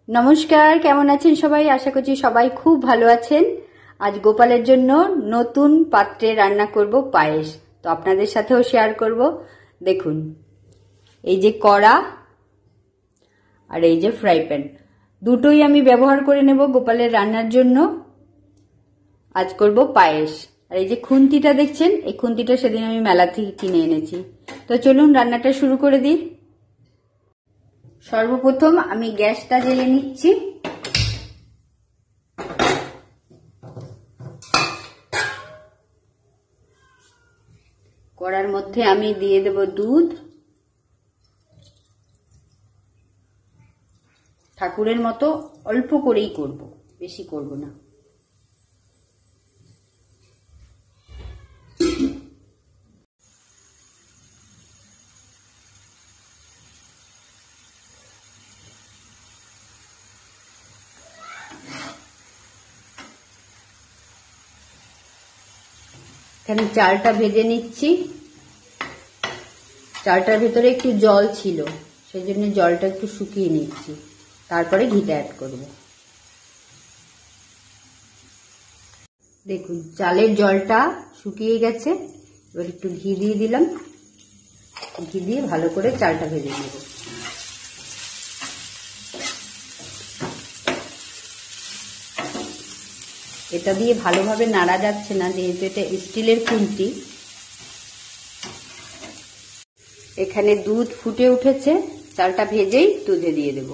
নমস্কার, কেমন আছেন সবাই? আশা করছি সবাই খুব ভালো আছেন। আজ গোপালের জন্য নতুন পাত্রে রান্না করব পায়েস, তো আপনাদের সাথেও শেয়ার করব। দেখুন, এই যে কড়া আর এই যে ফ্রাই প্যান, দুটোই আমি ব্যবহার করে নেব গোপালের রান্নার জন্য। আজ করব পায়েস। আর এই যে খুন্তিটা দেখছেন, এই খুন্তিটা সেদিন আমি মেলা থেকে কিনে এনেছি। তো চলুন রান্নাটা শুরু করে দিই। সর্বপ্রথম আমি গ্যাসটা জ্বেলে নিচ্ছি। কড়ার মধ্যে আমি দিয়ে দেব দুধ। ঠাকুরের মতো অল্প করেই করব, বেশি করব না। এখানে চালটা ভেজে নিচ্ছি। চালটার ভেতরে একটু জল ছিল, সেই জন্য জলটা একটু শুকিয়ে নিচ্ছি, তারপরে ঘিটা অ্যাড করব। দেখুন, চালের জলটা শুকিয়ে গেছে। এবার একটু ঘি দিয়ে দিলাম। ঘি দিয়ে ভালো করে চালটা ভেজে নেব। এটা দিয়ে ভালোভাবে নাড়া যাচ্ছে না, যেহেতু এটা স্টিলের খুন্তি। এখানে দুধ ফুটে উঠেছে, চালটা ভেজেই দুধে দিয়ে দেব।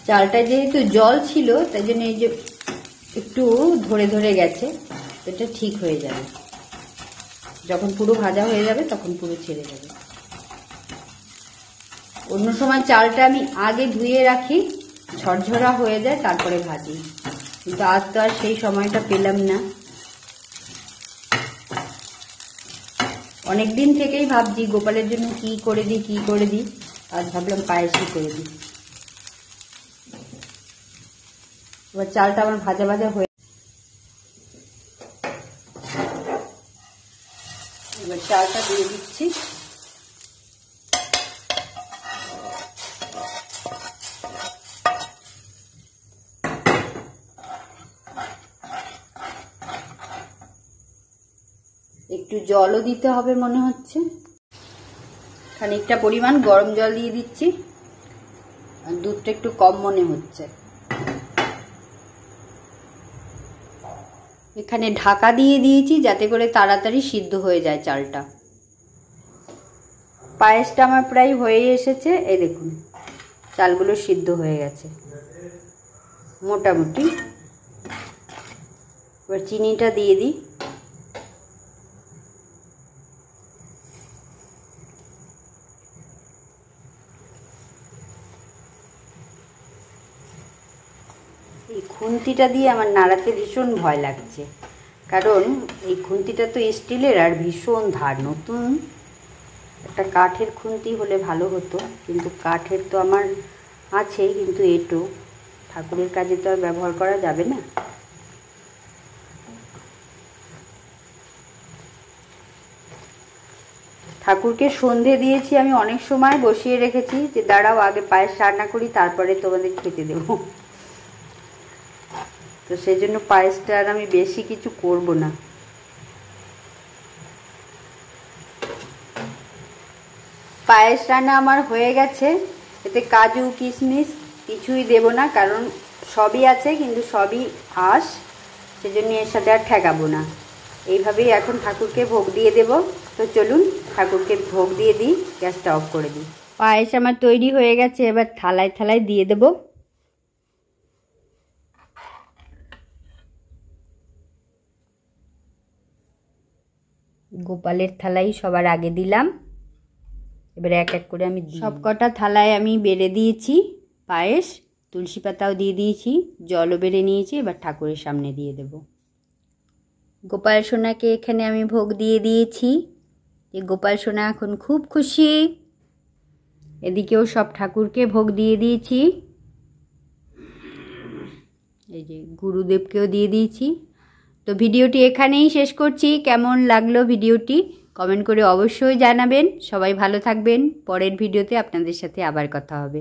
চালটা যেহেতু জল ছিল, তাই জন্য এই যে একটু ধরে ধরে গেছে, এটা ঠিক হয়ে যাবে। যখন পুরো ভাজা হয়ে যাবে তখন পুরো ছেড়ে যাবে। অন্য সময় চালটা আমি আগে ধুয়ে রাখি, ঝরঝরা হয়ে যায়, তারপরে ভাজি, কিন্তু আজ তো আর সেই সময়টা পেলাম না। অনেকদিন থেকেই ভাবছি গোপালের জন্য কি করে দিই, আজ ভাবলাম পায়েসই করে দিই। এবার চালটা আমার ভাজা ভাজা হয়ে, এবার চালটা দিয়ে দিচ্ছি। একটু জলও দিতে হবে মনে হচ্ছে। খানিকটা পরিমাণ গরম জল দিয়ে দিচ্ছি। আর দুধটা একটু কম মনে হচ্ছে। এখানে ঢাকা দিয়ে দিয়েছি যাতে করে তাড়াতাড়ি সিদ্ধ হয়ে যায় চালটা। পায়েসটা আমার প্রায় হয়ে এসেছে। এই দেখুন, চালগুলো সিদ্ধ হয়ে গেছে মোটামুটি। এবার চিনিটা দিয়ে দিই। এই খুন্তিটা দিয়ে আমার নাড়াতে ভীষণ ভয় লাগছে, কারণ এই খুন্তিটা তো স্টিলের আর ভীষণ ধার। নতুন একটা কাঠের খুন্তি হলে ভালো হতো, কিন্তু কাঠের তো আমার আছে, কিন্তু এটো ঠাকুরের কাজে তো আর ব্যবহার করা যাবে না। ঠাকুরকে সন্ধে দিয়েছি আমি, অনেক সময় বসিয়ে রেখেছি যে দাঁড়াও আগে পায়েস রান্না করি, তারপরে তোমাদের খেতে দেবো। তো সেই জন্য পায়েসটা আর আমি বেশি কিছু করব না। পায়েস রান্না আমার হয়ে গেছে। এতে কাজু কিশমিশ কিছুই দেব না, কারণ সবই আছে, কিন্তু সবই আঁশ, সেজন্য এর সাথে আর ঠেকাবো না। এইভাবেই এখন ঠাকুরকে ভোগ দিয়ে দেব। তো চলুন ঠাকুরকে ভোগ দিয়ে দিই, গ্যাসটা অফ করে দিই। পায়েস আমার তৈরি হয়ে গেছে, এবার থালায় থালায় দিয়ে দেব। গোপালের থালাই সবার আগে দিলাম। এবার এক এক করে আমি সব কটা থালায় আমি বেড়ে দিয়েছি পায়েস, তুলসী পাতাও দিয়ে দিয়েছি, জলও বেড়ে নিয়েছি। এবার ঠাকুরের সামনে দিয়ে দেব। গোপাল সোনাকে এখানে আমি ভোগ দিয়ে দিয়েছি। যে গোপাল সোনা এখন খুব খুশি। এদিকেও সব ঠাকুরকে ভোগ দিয়ে দিয়েছি। এই যে গুরুদেবকেও দিয়ে দিয়েছি। তো ভিডিওটি এখানেই শেষ করছি। কেমন লাগলো ভিডিওটি কমেন্ট করে অবশ্যই জানাবেন। সবাই ভালো থাকবেন। পরের ভিডিওতে আপনাদের সাথে আবার কথা হবে।